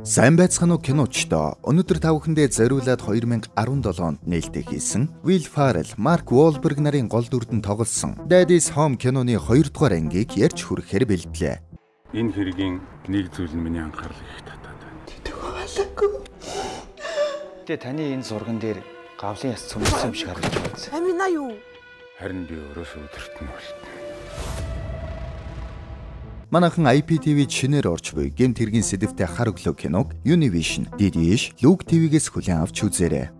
Сайн байцгаана уу киночдоо. Өнөөдөр та бүхэндээ зориулаад 2017 онд нээлттэй хийсэн Will Ferrell, Mark Wahlberg нарын гол дүрдэн тоглосон Daddy's Home киноны 2 дугаар ангийг ярьж хүрэхээр бэлдлээ. Энэ хэргийн нэг зүйл нь миний анхаарлыг их татаад байна. Тэгвалаагүй. Тэ таны энэ зурган дээр гавлын яс цөмсөн юм шиг харагдаж байна. Амина юу? Харин би өөрөөсөө өдөрт нь болтно. Манайхан IPTV шинээр орж буй гэмт хэргийн сэдэвтэй хар өглөө киног Univision, DDH, Look TV-гээс хүлээн авч үзээрэй.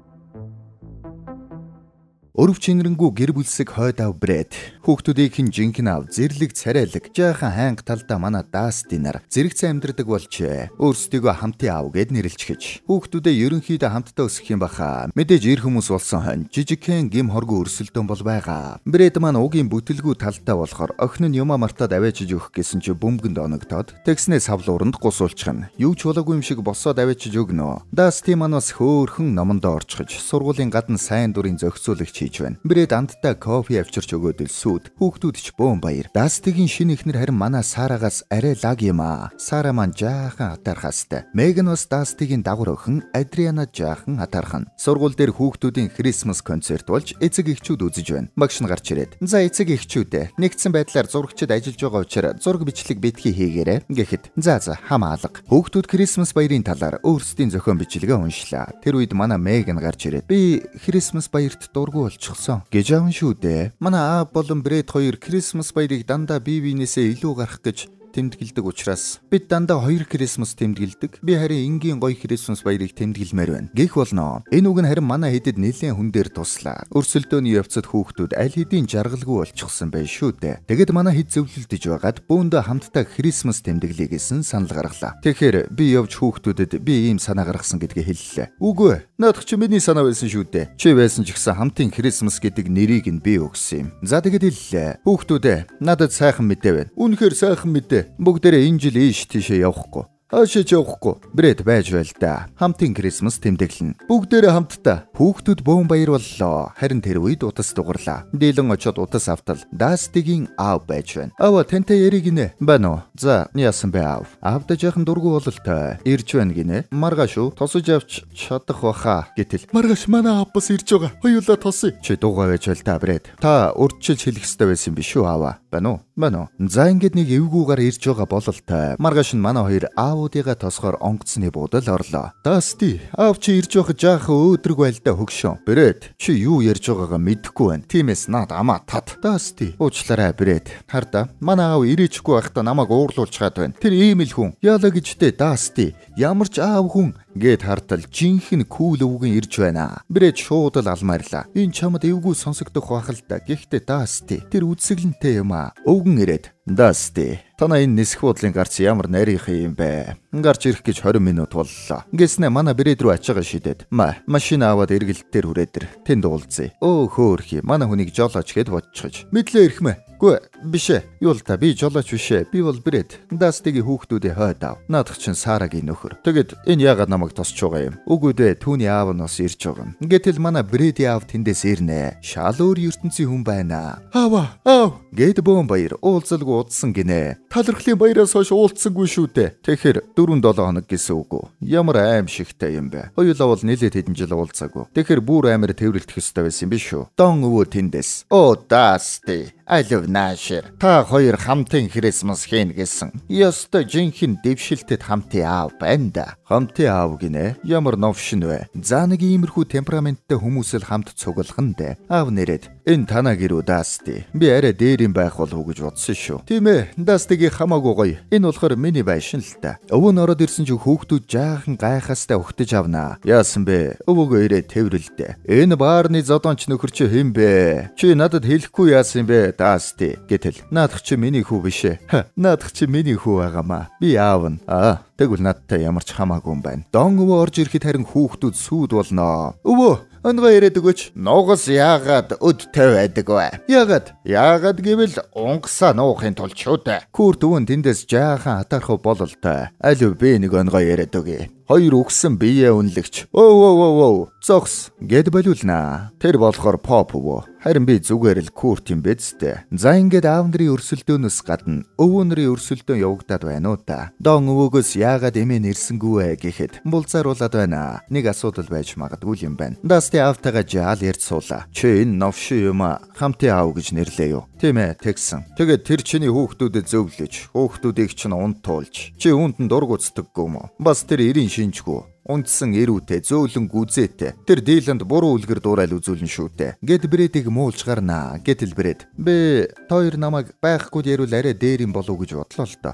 Өрөв чинрэнгүү гэр бүлсэг хойд ав Брэд хүүхдүүдийн жинхэнэ ав зэрлэг царайлаг жаахан хайнг талдаа манай Дасти нар зэрэгцэн амьдардаг болжээ. Өөрсдийгөө хамтын аав гэд нэрлэлчгэж. Хүүхдүүдээ ерөнхийдөө хамтдаа өсгөх юм баха. Мэдээж ир хүмүүс болсон хонь жижигхэн гим хоргүй өрсөлдөөн бол байгаа. Брэд маань угийн бүтэлгүй талдаа болохоор охин нь юма мартаад аваачиж өгөх гэсэн чи бөмбөгөнд оногдоод тэгснээ савлууранд гусуулчихна. Юу ч болоогүй юм шиг босоод аваачиж өгнө. Дасти маань бас хөөхөн номондоо орчхож сургуулийн гадна сайн дурын зохицуулагч хийж байна. Брэд амттай кофе авчирч өгөөд илсүүд. Хүүхдүүд ч бөөн баяр. Дастигийн шинэ эхнэр харин манай Сарагаас арай лаг юм аа. Сара маань жаахан атаархастай. Меган бас Дастигийн дагвар охин Адриана жаахан атаархан. Сургууль дээр хүүхдүүдийн Christmas концерт болж эцэг эхчүүд үзэж байна. Багш нь гарч ирээд "За эцэг эхчүүд, нэгдсэн байдлаар зурагчид ажиллаж байгаа учраас зураг бичлэг битгий хийгээрэй" гэхэд "За хамаалга." Хүүхдүүд Christmas баярын талаар өөрсдийн зохион бичлэгээ уншлаа. Тэр үед манай Меган гарч ирээд "Би Christmas баярт дургүй болчихсон гэж аавн шүү дээ. Манай аав болон Брэд хоёр Christmas баярыг дандаа бие биенээсээ илүү гарах гэж тэмдэглэдэг учраас бид дандаа 2 Christmas тэмдэглэдэг. Би харин энгийн гоё Christmas баярыг тэмдэглэмээр байна. Гэх болно. Энэ үг нь харин манай хэдэд нэлээд хүн дээр туслаа. Өрсөлдөөний явцад хүүхдүүд аль хэдийн жаргалгүй болчихсон байх шүү дээ. Тэгэд манай хэд зөвлөлдөж байгаад бөөндөө хамтдаа Christmas тэмдэглэе гэсэн санал гаргалаа. Тэгэхээр би явж хүүхдүүдэд би ийм санаа гаргасан гэдгээ хэллээ. Үгүй, наадах чи миний санаа байсан шүү дээ. Чи байсан ч гэсэн хамтын Christmas гэдэг нэрийг нь би өгсөн юм. За тэгэд хэллээ. Хүүхдүүдээ, надад сайхан мэдээ байна. Үнэхээр сайхан мэдээ. Бүгдээрээ энэ жил ийш тийшээ явахгүй. Аашиж явахгүй. Брэд байж байл да. Хамтын Christmas тэмдэглэнэ. Бүгдээрээ хамтдаа. Хүүхдүүд бөөн баяр боллоо. Харин тэр үед утас дугарлаа. Дийлэн очоод утас автал Дастигийн аав байж байна. "Аваа тантай яриг гинэ." "Байна уу?" "За, яасан бэ аав?" "Аавда жаахан дургүй бололтой. Ирж байна гинэ." "Маргааш уу? Тосож авч чадах баха." гэтэл "Маргааш манай аав бас ирж байгаа. Хоёулаа тосъё." "Чи дуугаа байж байл да Брэд. Та урдчилж хэлэх ёстой байсан биш үү аава?" "Байна уу?" "Байна уу?" "За ингээд нэг эвгүүгээр ирж байгаа бололтой. Маргааш нь манай хоёр аавуудыгаа тосгоор онгоцны буудал орлоо." "Дасти, аав чи ирж байх жаахан өөдрөг байлдаа хөгшөө." "Брэд, чи юу ярьж байгаагаа мэдэхгүй байна. Тиймээс наад амаа тат." "Дасти, уучлаарай Брэд. Харда, манай аав ирээчгүй байхдаа намайг уурлуулж чад байна. Тэр ийм л хүн. Яалаа гэжтэй Дасти. Ямар ч аав хүн гэд хартал жинхэнэ кул өвгөн ирж байна. Брэд шууд л алмаарлаа. "Энэ чамд эвгүй сонсогдох байх л да. Гэхдээ Дасти, тэр үсгэлэнтэй юм аа." Өвгөн ирээд "Дасти, танаа энэ нисэх буудлын гарц ямар нарийнхан юм бэ? Гарч ирэх гэж 20 минут боллоо." Гэснэ манай Брэд рүү ачаага шидэд машин аваад эргэлтээр хүрээдэр тэнд уулзъя. "Өө хөөрхи, манай хүнийг жолооч гэд бодчихож." "Мэдлээ ирхмэ." "Гүй биш ээ. Юу л та би жолооч биш ээ. Би бол Брэд. Дастигийн хүүхдүүдийн хойд аав. Наадах чин Сарагийн нөхөр. Тэгэд энэ яагаад намайг тосч байгаа юм? Үгүй дээ, түүний аав нь бас ирж байгаа. Гэтэл манай Брэдийн аав тэндээс ирнэ. Шал өөр ертөнцийн хүн байна. Аав гэд бөөн баяр уулзалгүй удсан гинэ. Талархлын баяраас хойш уулзсангүй шүү дээ. Тэгэхээр 4-7 хоног гэсэн үг үү? Ямар аимшигтай юм бэ? Хоёулаа бол нэлээд хэдэн жил уулзаагүй. Тэгэхээр бүр амар тээвэрлэх ёстой байсан юм биш үү? Дон өвөө тэндээс. "Оо Дасти, I love Nashir. Та хоёр хамтын Christmas хийн гэсэн. Ёстой жинхэнэ дэвшилтэд хамтын аав байна да." Хамтын аав гинэ. Ямар новшин вэ? За нэг иймэрхүү темпераменттай хүмүүс л хамт цуглах нь дээ. Аав нэрээд "Энэ танаа гэр үү Дасти? Би арай дээр юм байх болов уу гэж бодсон шүү." "Тийм ээ, Дастигийн хамаагүй гоё. Энэ болохоор миний байшин л та." Өвөө нь ороод ирсэн чинь хүүхдүүд жаахан гайхастай өгтөж авнаа. "Яасан бэ? Өвөөгөө ирээ тэврэлдэ. Энэ баарны зодонч нөхөр чи хэн бэ? Чи надад хэлэхгүй яасан бэ Дасти?" гэтэл "Наадах чи миний хүү биш ээ." "Наадах чи миний хүү байгаамаа. Би аав нь." Тэгвэл надтай ямар ч хамаагүй юм байна. Дон өвөө орж ирэхэд харин хүүхдүүд сүйд болноо. "Өвөө, Онгоо яриад өгөөч. Нугас яагаад өдтэй байдаг вэ? Яагаад гэвэл унгасаа нуухын тулд шүү дээ. Күр дөвөн тэндээс жаахан атаархав бололтой. Алив би нэг онгоо яриад өгье. хоёр үгсэн биеэ үнэлэгч. Өө. Зогс гэд болиулнаа. Тэр болохоор Pop өвөө. Харин би зүгээр л Курт юм бэзтэй. За ингээд аав нарын өрсөлдөөнөөс гадна өвөө нарын өрсөлдөөн явагдаад байна уу та. Дон өвөөгөөс яагаад эмээ нэрсэнгүү вэ гэхэд булзааруулаад байна. Нэг асуудал байж магадгүй юм байна. Дасти аавтайгаа жаал ярьж суула. Чи энэ новши юм хамтын аав гэж нэрлэе юу? Тийм ээ, тэгсэн. Тэгээд тэр чиний хүүхдүүдэд зөвлөж, хүүхдүүдийг чинь унд туулж, чи үүнд нь дург уцдаггүй юм уу? Бас тэр 90 шинжгүй. Ундсан эрүүтэй, зөөлөн гүзээтэй. Тэр дийлэнд буруу үлгэр дуурайл үзүүлнэ шүү дээ. Гэт Брэдийг муулж гарнаа. Гэтэл Брэд, "Би тойр намайг байхгүй ярил арай дээр юм болов уу гэж бодлоо л доо.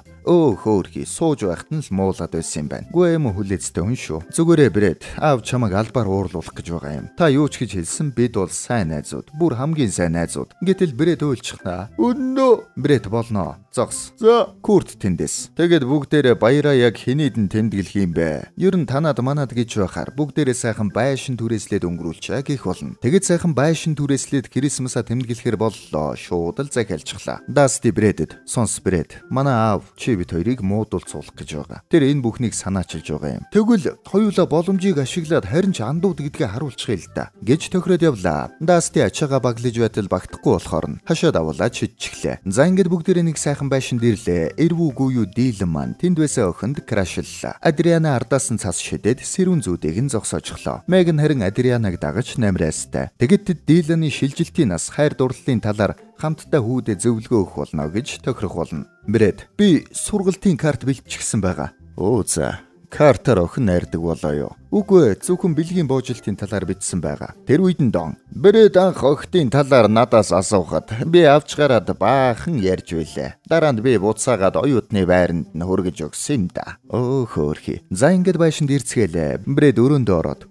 Хөөхий, сууж байхад нь л муулаад байсан юм байна. Гүй юм хүлээцтэй хүн шүү. Зүгээрээ Брэд, аав чамайг албаар уурлуулах гэж байгаа юм. Та юу ч гэж хэлсэн бид бол сайн найзууд, бүр хамгийн сайн найзууд." Гэтэл Брэд ойлчихнаа. "Өнөө." Брэд болно. Зогс. За, Курт тэндээс. Тэгээд бүгдээрээ баяраа яг хинээд нь тэмдэглэх юм бэ? Ер нь танад манад гэж байхаар бүгдээрээ сайхан байшин түрээслээд өнгөрүүлчээ гэх болно. Тэгэд сайхан байшин түрээслээд Крисмасаа тэмдэглэхээр боллоо. Шууд л захиалчихлаа. Дасти Брэдэд, "Сонс Брэд, манай аав чи бид хоёрыг муудулц суулгах гэж байгаа. Тэр энэ бүхнийг санаачилж байгаа юм. Тэгвэл хоёулаа боломжийг ашиглаад харин ч андууд гэдгээ харуулчих юм л да." гэж тохироод явлаа. Дасти ачаага баглаж байтал багтахгүй болохоор нь хашаад авуулаад шидчихлээ. За ингээд бүгдээрээ нэг сайхан байшин дэрлээ. Эрвүүгүй юу дийлэн маань тэнд байсан охинд крашллаа. Адриана ардаас нь цас шидэд сэрүүн зүүдийг нь зогсоожглоо. Меган харин Адрианаг дагаж намраастай. Тэгэд Диланы шилжилтийн нас хайр дурлалын талаар хамтдаа хүүдэ зөвлөгөө өгөх болно гэж тохирох болно. Брэд, би сургалтын карт бэлтчихсэн байгаа. Оо за. Картаар охин найрдаг болоо юу? Үгүй, зөвхөн бэлгийн буужилтын талаар бичсэн байгаа. Тэр үед нь Дон, "Брэд анх охидын талаар надаас асуухад би авч гараад баахан ярьж байлаа. Дараа нь би буцаагаад оюутны байранд нь хүргэж өгсөн юм да." Хөөхий. За ингээд байшинд ирцгээлээ. Брэд өрөөндөө ороод,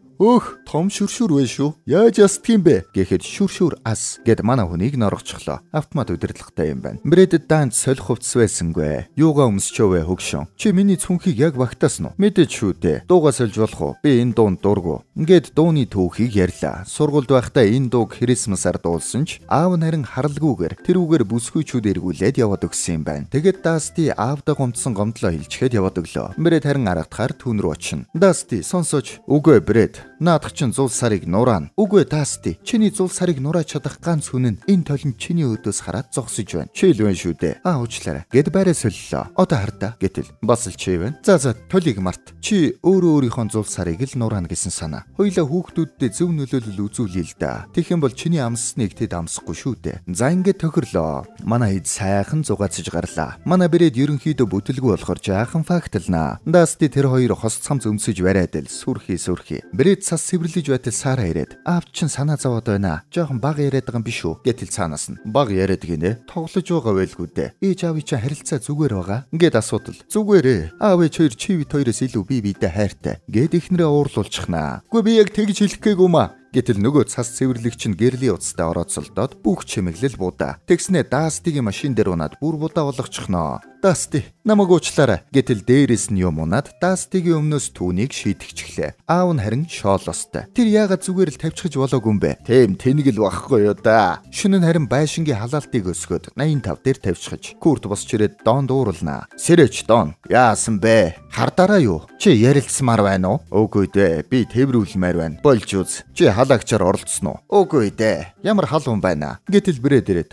"Том шүршүр вэ шүү. Яаж ястг юм бэ?" гэхэд "Шүршүр ас" гэд манай хүнийг норгочихлоо. Автомат удирдлагатай юм байна. Брэдэд даанд солих хувцс байсангүй. "Юугаа өмсчөө вэ хөгшөн? Чи миний цүнхийг яг багтаасан уу?" "Мэдээж шүү дээ. Дуугаа сольж болох уу? Би энэ дуунд дургу." Ингээд дууны түүхийг ярьлаа. Сургуульд байхдаа энэ дууг Крисмасаар дуулсан ч аав нь харин харалгүйгээр тэрүүгээр бүсгүйчүүд эргүүлээд яваад өгсөн юм байна. Тэгээд Дасти аавдаа гомдсон гомдлоо хэлчихэд яваад өглөө. Брэд харин аргатахаар түүн рүү очино. "Дасти, сонсооч." "Үгүй Брэд. Наадах чин зул сарыг нураана." "Үгүй Дасти, чиний зул сарыг нурааж чадах ганц хүн нь энэ толинд чиний өдөөс хараад зогсож байна. Чи л байна шүү дээ. Уучлаарай." гэд байраа солилоо. "Одоо хардаа." гэтэл бас л чи байна. "За толийг март. Чи өөрөө өөрийнхөө зул сарыг л нураана гэсэн санаа. Хоёлаа хүүхдүүддээ зөв нөлөөлөл үзүүлъя л да. Тэгэх юм бол чиний амссныг тэд амсахгүй шүү дээ." За ингээд тохирлоо. Манай хэд сайхан зугаацж гарлаа. Манай Брэд ерөнхийдөө бүтэлгүй болохоор жаахан фактлнаа. Дасти тэр хоёр хос цамц өмсөж бариад л сүрхий. Брэд цас сэвэрлэж байтал Сара ирээд, "Аав чинь санаа зовоод байна. Жохон баг яриад байгаа юм биш үү?" гэтэл цаанаас нь, "Баг яриад гинэ. Тоглож байгаа байлгүй дээ. Ээж аавын чинь харилцаа зүгээр байгаа." Гэт асуудал. "Зүгээрээ. Аав ээж хоёр чи бид хоёроос илүү бие биедээ хайртай." гэд ихнэрээ уурлуулчихнаа. "Үгүй би яг тэгж хэлэх гээгүй маа." Гэтэл нөгөө цас цэвэрлэгч нь гэрлийн уцтай орооцолдоод бүх чимэглэл будаа. Тэгснэ Дастигийн машин дээр унаад бүр будаа болгочихноо. "Дасти, намайг уучлаарай." гэтэл дээрээс нь юм унаад Дастигийн өмнөөс түүнийг шийтгэчихлээ. Аав нь харин шоолостой. "Тэр яагаад зүгээр л тавьчихж болоогүй юм бэ?" "Тийм тэнэг л байхгүй юу да." Шөнө нь харин байшингийн халаалтыг өсгөөд 85 дээр тавьчихж Курт босч ирээд Донд уурлнаа. "Сэрэч Дон, яасан бэ? Хардаараа юу? Чи ярилцсамаар байна уу?" "Үгүй дээ, би тэврүүлмээр байна. Болж үз. Чи халагчаар оролцсон уу?" "Үгүй дээ. Ямар хал хүн байна?" гэтэл Брэд ирээд,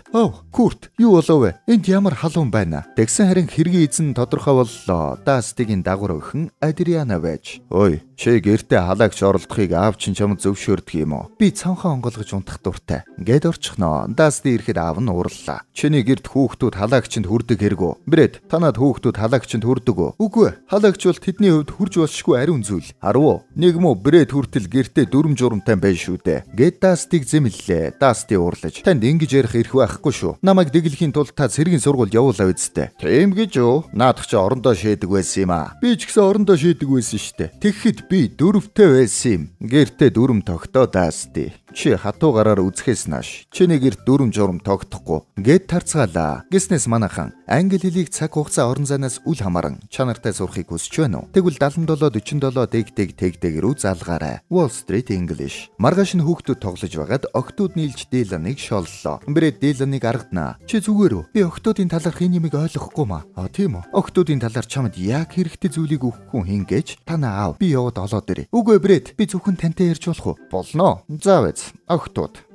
Курт, юу болов вэ? Энд ямар хал хүн байна?" Тэгсэн харин хэргийн эзэн тодорхой боллоо. Дастигийн дагвар охин Адриана байж, "Ой, чи гэртээ халагч оролдохыг аав чинь чамд зөвшөөрдөг юм уу?" "Би цонхоо онгойлгож унтах дуртай." гэд орчихноо. Дасти ирэхэд аав нь уурлаа. "Чиний гэрт хүүхдүүд халагчинд хүрдэг хэрэггүй." "Брэд, танад хүүхдүүд халагчинд хүрдэг үү?" "Үгүй, халагч бол тэдний хувьд хүрж болшгүй ариун зүйл." "Харав уу? Нэг муу Брэд хүртэл гэртээ дүрм журамтай байж шүү дээ." гэд Дастиг зэмллээ. Дасти уурлаж, "Танд ингэж ярих эрх байхгүй шүү. Намайг дэглэхийн тулд та цэргийн сургуульд явуулаа үсттэй." "Тийм гэж юу? Наадах чи орондоо шийдэг байсан юм аа." "Би ч гэсэн орондоо шийдэг байсан штэ. Тэгэхэд би дөрөвтэй байсан юм." "Гэртээ дүрм тогтоо Дасти." Чи хатуу гараар үзэхээс нааш чиний гэр дүрм журм тогтохгүй гэд тарцгаалаа. Гиснээс манайхан англи хэлийг цаг хугацаа орон зайнаас үл хамааран чанартай сурахыг хүсэж байна уу? Тэгвэл 77 47 тэг рүү залгаарай. Wall Street English. Маргааш нь хүүхдүүд тоглож байгаад октод нийлж Диланыг шоллоо. Брэд Диланыг аргаднаа. Чи зүгээр үү? Би октодын талаарх энэ юмыг ойлгохгүй маа. Тийм үү? Октодын талаар чамд яг хэрэгтэй зүйлийг өгөх хүн хингэж танаа аав. Би яваад олоод ирээ. Үгүй Брэд, би зөвхөн тантай ярьж болох уу? Болно. Заавал.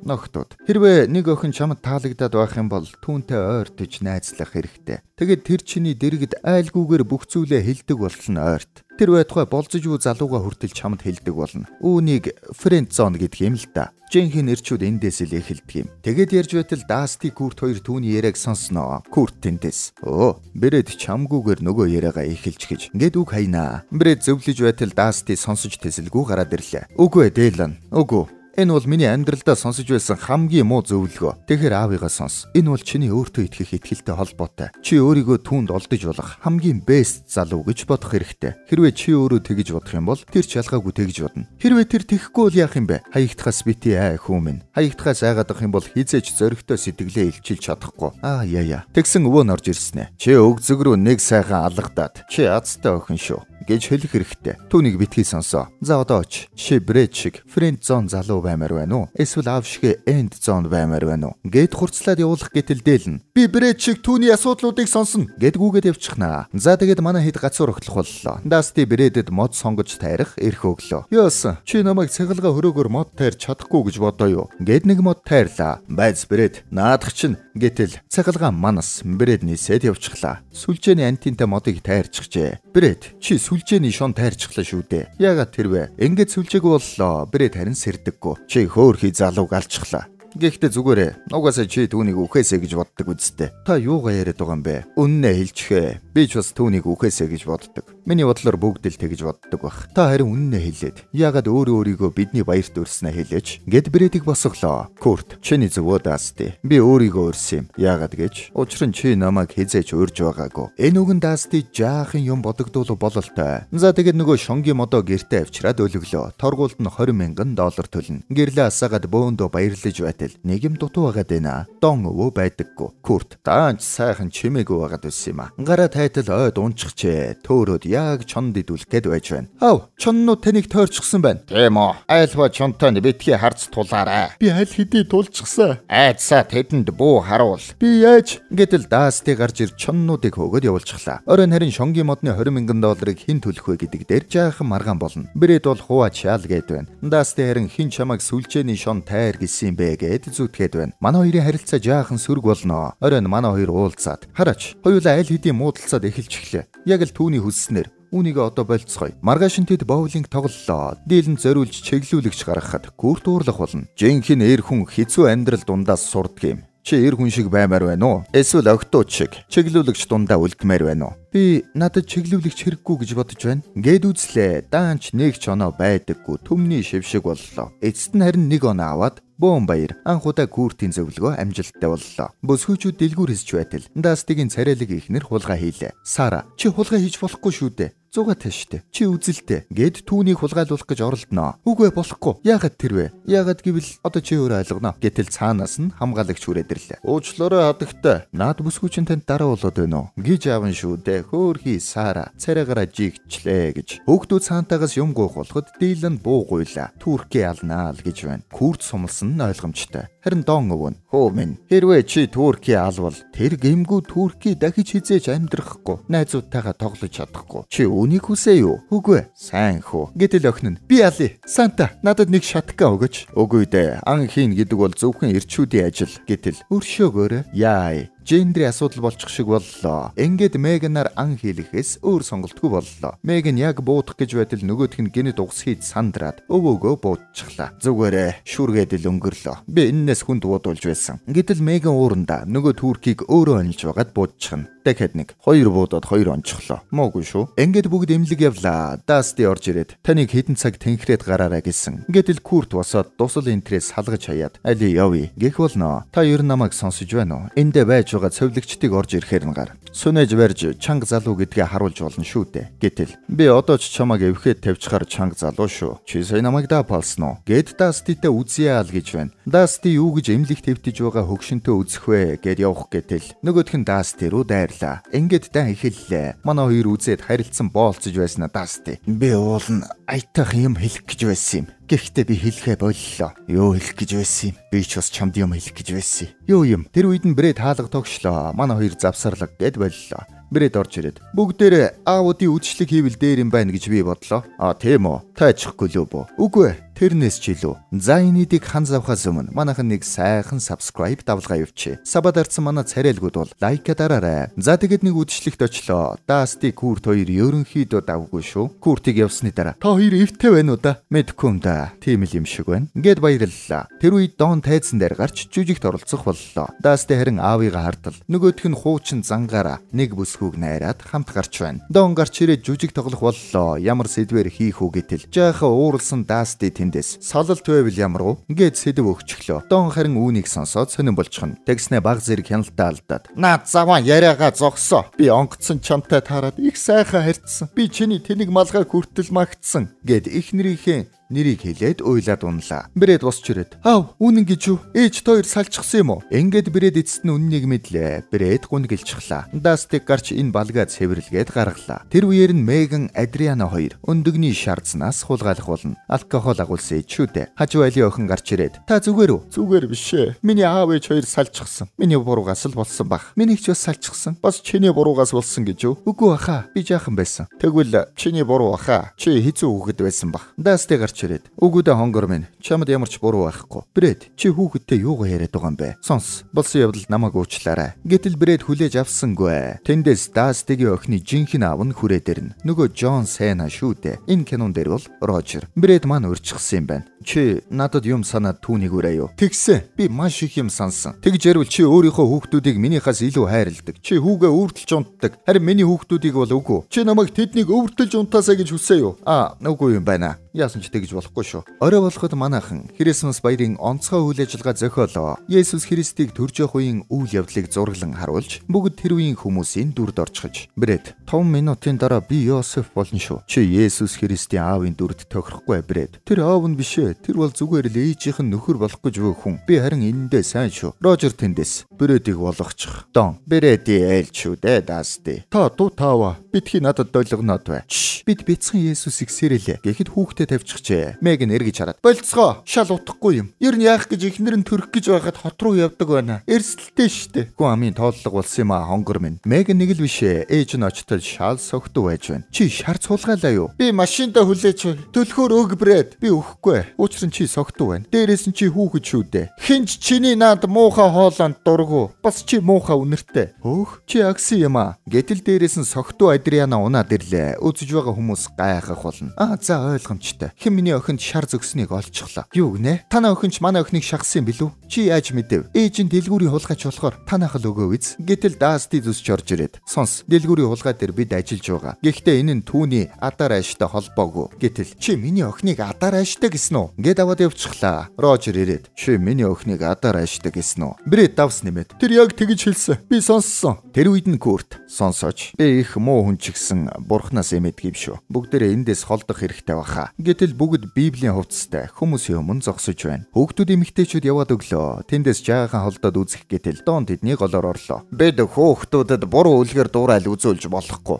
Октод. Хэрвээ нэг охин чамд таалагдаад байх юм бол түүнтэй ойртож найзлах хэрэгтэй. Тэгэд тэр чиний дэргэд айлгүйгээр бүх зүйлээ хэлдэг болно ойрт. Тэр байтугай болцож үу залууга хүртэл чамд хэлдэг болно. Үүнийг friend zone гэдэг юм л да. Жинхэнэ нэрчүүд эндээс л эхэлдэг юм. Тэгэд ярьж байтал Дасти Курт хоёр түүний яриаг сонсноо. Курт тэндээс. Брэд чамгүйгээр нөгөө яриагаа эхэлж гэж. Ингээд үг хайнаа. Брэд зөвлөж байтал Дасти сонсож тэсэлгүй гараад ирлээ. Үгүй Дилан. Үгүй. Энэ бол миний амьдралдаа сонсож байсан хамгийн муу зөвлөгөө. Тэгэхээр аавыгаа сонс. Энэ бол чиний өөртөө итгэх итгэлтэй холбоотой. Чи өөрийгөө түүнд олдож болох хамгийн бест залуу гэж бодох хэрэгтэй. Хэрвээ чи өөрөө тэгж бодох юм бол тэр ч ялгаагүй тэгж бодно. Хэрвээ тэр тэхгүй бол яах юм бэ? Хаягдхаас бити хүмүн. Хаягдхаас айгаад ах юм бол хизээж зөрөгтэй сэтгэлээ илчилж чадахгүй. Тэгсэн өвөө норж ирсэн ээ. Чи өгзөг рүү нэг сайхан алгадаад. Чи азтай охин шүү гэж хэлэх хэрэгтэй. Түүнийг битгий сонсоо. За одоо ч чи Брэд шиг friend zone залуу баймаар байна уу? Эсвэл аав шиг end zone баймаар байна уу? Гэт хурцлаад явуулах гэтэл дээлнэ. Би Брэд шиг түүний асуудлуудыг сонсно гэд гүгээд явчихнаа. За тэгээд манай хэд гацуур огтлох боллоо. Дасти Брэдэд мод сонгож тайрах эрх өглөө. Ёосон чи намайг цэглага хөрөөгөр мод тайрч чадахгүй гэж бодоо юу? Гэд нэг мод тайрлаа. Байц Брэд наадах чинь гэтэл цэглага манас Брэд нисээд явчихлаа. Сүлжээний антинтай модыг тайрчихжээ. Брэд чи сүлжээний шон тайрчихлаа шүү дээ. Яагаад тэрвэ? Ингээд сүлжээгүй боллоо. Брэд харин сэрдэггүй. Чи хөөхий залууг алчихлаа. Гэхдээ зүгээрээ угаасаа чи түүнийг үхээсэ гэж боддог үсттэй. Та юугаа яриад байгаа юм бэ? Үннээ хэлчихээ. Би ч бас түүнийг үхээсэ гэж боддог. Миний бодлоор бүгд л тэгж боддог бах. Та харин үннээ хэлээд яагаад өөрийгөө бидний баярт өрснө хэлээч. Гэд Брэдийг босголоо. Курт, чиний зөвөө Дасти. Би өөрийгөө өрсөн юм. Яагаад гэж? Учир нь чи намайг хизээч өрж байгаагүй. Энэ үгэн Дасти жаахан юм бодогдуулах бололтой. За тэгээд нөгөө шонгийн модоо гэртээ авчираад өлөглөө. Торгуулд нь $20,000 төлнө. Гэрлээ асаагаад бөөндөө баярлаж байтал нэг юм дутуу байгаад байна. Дон өвөө байдаггүй. Курт, таанч сайхан чимээгүй байгаад байсан юм а. Гараа тайтал ойд унчихчээ. Төөрөөд яг чонд идүүлэх гээд байж байна. Ав, чоннууд таныг тойрчихсан байна. Тийм үү. Айлва чонтой битгий харц тулаарай. Би аль хэдий тулчихсан. Айдсаа тэдэнд бүү харуул. Би яаж гэдэл Дасти гарч ир чоннуудыг хөөгөөд явуулчихлаа. Оройн харин шонгийн модны $20,000 хэн төлөх вэ гэдэг дээр жаахан маргаан болно. Брэд бол хуваа чаал гээд байна. Дасти харин хин чамайг сүлжээний шон тайр гэсэн бэ гэд зүтгээд байна. Манай хоёрын харилцаа жаахан сөрөг болно. Оройн манай хоёр уулзаад хараач. Хоёулаа аль хэдийн муудалцаад эхэлчихлээ. Яг л түүний хүсснээр үүнийг одоо болцгоё. Маргааш нь тэд боулинг тоглолоо. Дийлэнд зориулж чиглүүлэгч гаргахад Курт уурлах болно. Жинхэнэ эр хүн хэцүү амьдрал дундаас сурдаг юм. Чи эр хүн шиг баймаар байна уу? Эсвэл октод шиг чиглүүлэгч дундаа үлдмээр байна уу? Би надад чиглүүлэгч хэрэггүй гэж бодож байна. Гэд үзлээ. Даанч нэг ч оноо байдаггүй. Төмний шившиг боллоо. Эцэст нь харин нэг оноо аваад Бомбаяр анхудаа Куртийн зөвлөгөө амжилттай боллоо. Бөсгөөчүүд дэлгүүр хийж байтал Дастигийн царайлаг ихнэр хулгай хийлээ. Сара, чи хулгай хийж болохгүй шүү дээ. Зугаатай штэ. Чи үзэлтэй. Гэд түүнийг хулгайлуулах гэж оролдноо. Үгүй болохгүй. Яагаад тэр вэ? Яагаад гэвэл одоо чи өөрөө ойлгоно. Гэтэл цаанаас нь хамгаалагч хүрээд ирлээ. Уучлаарай хадагтай. Наад бүсгүүчин танд дараа болоод байна уу? Гэж аавн шүү дээ. Хөөхий Сара царайгаараа жигчлээ гэж. Хүүхдүүд цаантаагаас юм гуйх болоход Дилан буу гуйлаа. Туркей алнаа л гэж байна. Курт сумлсан нь ойлгомжтой. Харин Дон өвөн хөө минь хэрвээ чи Туркей алвал тэр гэмгүү Туркей дахиж хизээж амьдрахгүй. Найзуудтайгаа тоглож чадахгүй. Чи үнийг хүсээ юу? Үгүй. Сайн хөө. Гэтэл охин нь би алий. Санта надад нэг шаткан өгөөч. Үгүй дээ. Ан хийн гэдэг бол зөвхөн эрчүүдийн ажил. Гэтэл өршөөгөөрэй. Яа. Гендрийн асуудал болчих шиг боллоо. Ингээд Меганаар ан хийлэхээс өөр сонголтгүй боллоо. Меган яг буудах гэж байтал нөгөөх нь гинэд угс хийж сандраад өвөөгөө буудчихлаа. Зүгээрээ шүргээд л өнгөрлөө. Би энээс хүнд уудуулж байсан. Гэтэл Меган уурандаа нөгөө Туркийг өөрөө онилж байгаад буудчихна. Дахиад нэг. 2 буудаад 2 онцглоо. Моогүй шүү. Ингээд бүгд эмнэлэг явлаа. Дасти орж ирээд таныг хэдэн цаг тэнхрээд гараарай гэсэн. Гэтэл Курт босоод дусал энтрээс салгаж хаяад али явъя гэх болно. Та ер нь намайг сонсож байна уу? Эндээ байж байгаа цовлогчдыг орж ирэхээр нь гар. Сүнэж барьж чанга залуу гэдгээ харуулж болно шүү дээ. Гэтэл би одоо ч чамайг эвхэд тавьчихаар чанга залуу шүү. Чи сая намайг даапалсан уу? Гэд Даститэй үзье л гэж байна. Дасти юу гэж эмнэлэг твтэж байгаа хөгшөнтөө үзэх вэ гэд явах гэтэл нөгөөх нь Дасти руу дайрлаа. Ингээд дан эхэллээ. Манай хоёр үзээд харилцсан боолцож байснаа Дасти. Би уулна аятах юм хэлэх гэж байсан юм. Гэхдээ би хэлэхэ боллоо. Юу хэлэх гэж байсан юм? Би ч бас чамд юм хэлэх гэж байсан. Юу юм? Тэр үед нь Брэд хаалга тогшлоо. Манай хоёр завсарлаг гэд боллоо. Брэд орж ирээд бүгдээрээ аавуудын үдшилэг хийвэл дээр юм байна гэж би бодлоо. Тийм үү? Тайчихгүй л үү? Үгүй ээ. Тэрнээс ч илүү. За энэдийг хан завхаас өмнө манайхан нэг сайхан subscribe давлгаа явуучих. Сабад арцсан манай царайлгууд бол лайка дараарай. За тэгэд нэг үдшилэгт очлоо. Дасти Курт хоёр ерөнхийдөө давгүй шүү. Куртыг явсны дараа та хоёр эвтэй байна уу да? Мэдгүй юм да. Тийм л юм шиг байна. Ингээд баярлалаа. Тэр үед Дон тайзан дээр гарч жүжигт оролцох боллоо. Дасти харин аавыгаа хардал. Нөгөөх нь хуучин зангаараа нэг бүсгүйг найраад хамт гарч байна. Дон гарч ирээд жүжиг тоглох боллоо. Ямар сэдвэр хийх үү гэтэл жаахан ууралсан Дасти сололт байвал ямар уу? Ингээд сэдв өгчлөө. Дон харин үүнийг сонсоод сонирн болчихно. Тэгснэ баг зэрэг хяналтаа алдаад. Наад заваа яриагаа зогсоо. Би онгоцсон чамтай таарад их сайхан харьцсан. Би чиний тэнэг малгай хүртэл магтсан. Гэд их нэрийнхээ нэрийг хэлээд уйлаад унлаа. Брэд босч ирээд аав үнэн гэж юу? Ээж тоор салчихсан юм уу? Ингээд Брэд эцэст нь үннийг мэдлээ. Брэд гүнгэлчихлаа. Дастик гарч энэ балгаа цэвэрлгээд гаргалаа. Тэр үеэр нь Меган Адриана хоёр өндөгний шаардсанаас хулгайлах болно. Алкогол агуулсан шүү дээ. Хажуу айлын охин гарч ирээд та зүгээр үү? Зүгээр биш ээ. Миний аав ээж хоёр салчихсан. Миний буруугаас л болсон баг. Миний ч бас салчихсан. Бас чиний буруугаас болсон гэж юу? Үгүй баха. Би жаахан байсан. Тэгвэл чиний буруу баха. Чи хэцүү хүүхэд байсан баг. Дастик гарч ирээд үгүүдэ хонгор минь чамд ямар ч буруу байхгүй. Брэд чи хүүхэдтэй юугаа яриад байгаа юм бэ? Сонс. Болсон явдал намайг уучлаарай. Гэтэл Брэд хүлээж авсангүй. Тэндээс Дастигийн охины жинхэнэ аав нь хүрээд ирнэ. Нөгөө Джон Сена шүү дээ. Энэ кинон дээр бол Рожер. Брэд маань урьдчилсан юм байна. Чи надад юм санаад түүнийг өрөө юу? Тэгсэн. Би маш их юм сансан. Тэгж ярил чи өөрийнхөө хүүхдүүдийг минийхээс илүү хайрладаг. Чи хүүгээ өвөртөлж унтдаг. Харин миний хүүхдүүдийг бол үгүй. Чи намайг тэднийг өвөртөлж унтаасаа гэж хүсээ юу? Үгүй юм байна. Яасан ч тэгж болохгүй шүү. Орой болоход манайхан Крисмас баярын онцгой үйл ажиллагаа зохиолоо. Есүс Христийг төрж явах үеийн үйл явдлыг зураглан харуулж бүгд тэр үеийн хүмүүсийн дүрд орчхож. Брэд 5 минутын дараа би Йосеф болно шүү. Чи Есүс Христийн аавын дүрд тохирохгүй Брэд. Тэр аав нь биш ээ. Тэр бол зүгээр л ээжийнх нь нөхөр болох гэж буй хүн. Би харин энэндээ сайн шүү. Рожер тэндээс Брэдийг болгочих. Дон Брэди айлч шүү дээ Дасти. Та дуу таава. Бидхий надад долгоноод бай. Бид бяцхан Есүсийг сэрэлээ. Гэхэд хүүхдээ тавьчихжээ. Меган эргэж хараад болцгоо. Шал утахгүй юм. Ер нь яах гэж ихнэр нь төрөх гэж байхад хот руу явдаг байна. Эрсдэлтэй штэ. Гүн амын тооллого болсон юм хонгор минь. Меган нэг л бишээ. Ээж нь очтол шал согтуу байж байна. Чи шар цуулгаалаа юу? Би машинда хүлээж төлөхөөр өг Брэд. Би өгөхгүй. Учир нь чи согтуу байна. Дээрээс нь чи хүүхэд шүү дээ. Хинч чиний наад муухай хооланд дургу. Бас чи муухай үнэртэй. Хөөх чи агси юм аа. Гэтэл дээрээс нь согтуу Адриана унаад ирлээ. Үзэж байгаа хүмүүс гайхах болно. За ойлгомжтой. Хэн миний охинд шар зөкснийг олчихлоо. Юу гинэ? Танай охинч манай охиныг шахсан билүү? Чи яаж мэдэв? Ээж нь дэлгүүрийн хулгайч болохоор танайх л өгөө биз. Гэтэл Дасти зүсч орж ирээд. Сонс. Дэлгүүрийн хулгай дээр бид ажиллаж байгаа. Гэхдээ энэ нь түүний адар ааштай холбоогүй. Гэтэл чи миний охиныг адар ааштай гэсэн үү? Гэт аваад явчихлаа. Рожер ирээд. Чи миний охиныг адар ааштай гэсэн үү? Брэд давс нэмээд. Тэр яг тэгж хэлсэн. Би сонссон. Тэр үед нь Курт сонсооч. Би их муу хүн ч гэсэн бурхнаас эмээдэг юм шүү. Бүгдээрээ эндээс холдох хэрэгтэй баха. Гэтэл бүгд Библийн хувцастай хүмүүсийн өмнө зогсож байна. Хүүхдүүд эмэгтэйчүүд яваад өглөө. Тэндээс жаахан холдоод үзэх гэтэл Дон тэдний голоор орлоо. Бид хүүхдүүдэд буруу үлгэр дуурайл үзүүлж болохгүй.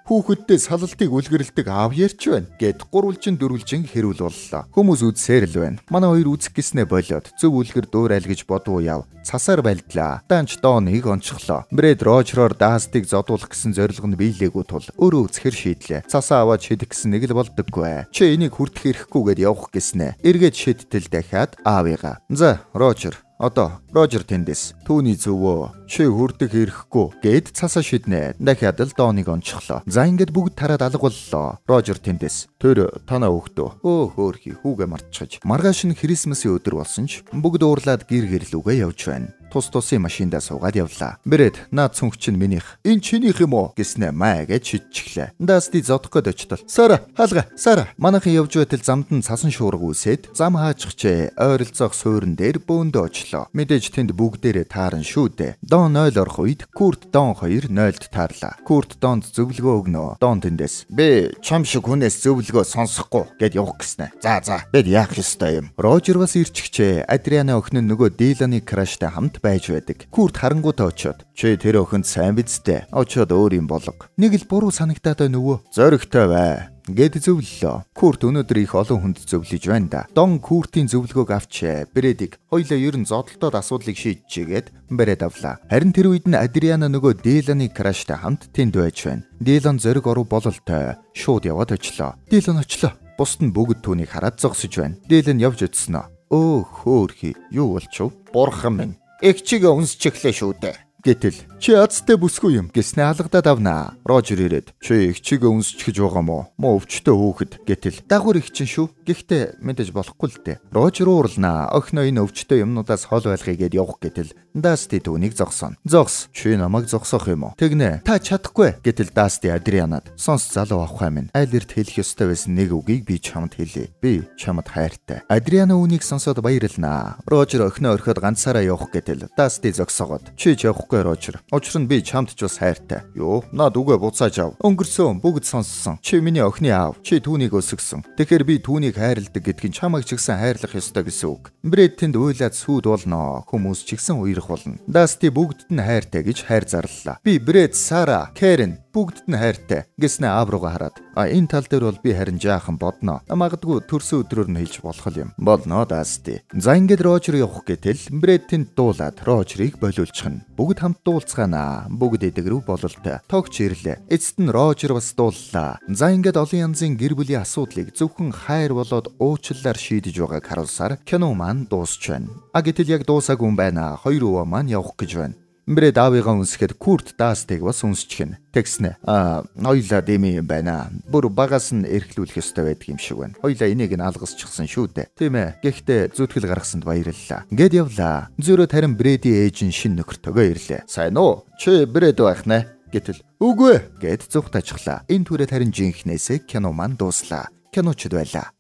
Хүүхэдтэй салалтыг үлгэрлдэг аав ярьж байна. Гэт гурвалжин дөрвөлжин хэрүүл боллоо. Хүмүүс үзсээр л байна. Манай хоёр үзэх гэснээ болоод зөв үлгэр дуурайл гэж бодвоо яв. Цасаар байлдлаа. Данч Доныг онцглоо. Брэд Рожероор Дастиг зодуулах гэсэн зорилго нь биелээгүй тул өөрөө үзэхэр шийдлээ. Цасаа аваад шидэх гэсэн нэг л болдоггүй. Чи энийг хүртэх эрхгүйгээд явах гэснэ. Эргээд шийдтэл дахиад аавыгаа. За, Рожер. Одоо Рожер тэндээс түүний зөвөө чи хүрдэх эрхгүй гэд цасаа шиднэ. Дахиад л Доныг онцглоо. За ингээд бүгд тараад алга боллоо. Рожер тэндээс тэр танаа хөхтөө. Хөөхий хүүгээ мартчихж. Маргааш нь Крисмасийн өдөр болсон ч бүгд уурлаад гэр гэрлүүгээ явж байна. тус тусын машиндаа суугаад явлаа. Брэд наад цүнх чинь минийх. Энэ чинийх юм уу гэснэ маа гэж шидчихлээ. Дасти зодох гээд очтол. Сара, хаалга, Сара. Манайхан явж байтал замд нь цасан шуурга үсээд зам хаачихчээ. Ойролцоох суурин дээр бөөндөө очлоо. Мэдээж тэнд бүгдээрээ таарна шүү дээ. Дон 0 орох үед Курт Дон 2 0-д таарлаа. Курт Донд зөвлөгөө өгнө. Дон тэндээс би чам шиг хүнээс зөвлөгөө сонсохгүй гэд явах гэснэ. За бид яах ёстой юм. Рожер бас ирчихчээ. Адриана охин нь нөгөө Диланы краштай хамт байж байдаг. Курт харангуйтаа очиод чи тэр охинд сайн бидтэй. Очиод өөр юм болго. Нэг л буруу санагтаад байна өвөө. Зоригтой бай гэд зөвлөлөө. Курт өнөөдөр их олон хүнд зөвлөж байна да. Дон Куртийн зөвлөгөөг авчээ. Брэдийг хоёлаа ер нь зодолтоод асуудлыг шийдчихгээд Брэд авлаа. Харин тэр үед нь Адриана нөгөө Диланы краштай хамт тэнд байж байна. Дилан зориг оров бололтой шууд яваад очлоо. Дилан очлоо. Бусд нь бүгд түүнийг хараад зогсож байна. Дилан явж өдснө. Өө хөөрхи юу болчихв? Бурхан минь. Эгчигээ үнсчихлээ шүү дээ. Гэтэл чи азтай бүсгүй юм гэснээ алгадаад авнаа. Рожер ирээд чи эгчигээ үнсчихэж байгаа мó өвчтөө хөөхд гэтэл дагвар их чинь шүү. Гэхдээ мэдээж болохгүй л дээ. Рожер уурлнаа. Охиноо энэ өвчтөө юмнуудаас хол байлгая гэд явах гэтэл Дасти түүнийг зогсооно. Зогс. Чи намайг зогсоох юм уу? Тэгнэ. Та чадахгүй. Гэтэл Дасти Адрианад сонс залуу авах минь. Айл эрт хэлэх ёстой байсан нэг үгийг би чамд хэлье. Би чамд хайртай. Адриана үүнийг сонсоод баярлнаа. Рожер охиноо орхиод ганцаараа явах гэтэл Дасти зогсоогоод чи явахгүй Рожер. Учир нь би чамд ч бас хайртай. Юу? Наад үгээ буцааж ав. Өнгөрсөн бүгд сонссон. Чи миний охины аав. Чи түүнийг өсгсөн. Тэгэхээр би түүнийг хайрладаг гэдгийг чамайг ч гэсэн хайрлах ёстой гэсэн үг. Брэд тэнд уйлаад сүйд болно. Хүмүүс ч гэсэн уйрах болно. Дасти бүгдд нь хайртай гэж хайр зарлалаа. Би Брэд, Сара, Кэрен бүгдд нь хайртай гэснэ аав руугаа хараад. Энэ тал дээр бол би харин жаахан бодноо. Магадгүй төрсөн өдрөөр нь хэлж болох юм. Болно Дасти. За ингээд Рожер явах гэтэл Брэд тэнд дуулаад Рожерыг болиулчихна. Бүгд хамт дуулцгаанаа. Бүгд эдгэрүү бололтой. Тогч ирлээ. Эцэст нь Рожер бас дууллаа. За ингээд олон янзын гэр бүлийн асуудлыг зөвхөн хайр болоод уучлалаар шийдэж байгааг харуулсаар кино маань дуусч байна. Гэтэл яг дуусаагүй юм байна. Хоёр өвөө маань явах гэж байна. Брэд аавыгаа үнсгэхэд Курт Дастиг бас үнсчихнэ. Тэгснэ. Хоёлаа дэми юм байна. Бүр багаас нь эрхлүүлэх ёстой байдаг юм шиг байна. Хоёлаа энийг нь алгасчихсан шүү дээ. Тийм ээ. Гэхдээ зүтгэл гаргасанд баярлалаа. Гэд явлаа. Зөрөөд харин Брэди ээж нь шин нөхөртөөгөө ирлээ. Сайн уу? Чи Брэд байх нэ? Гэтэл үгүй гэд зүгт ажглаа. Энэ түрээд харин жинхнээсээ кино маань дууслаа. Киночд байлаа.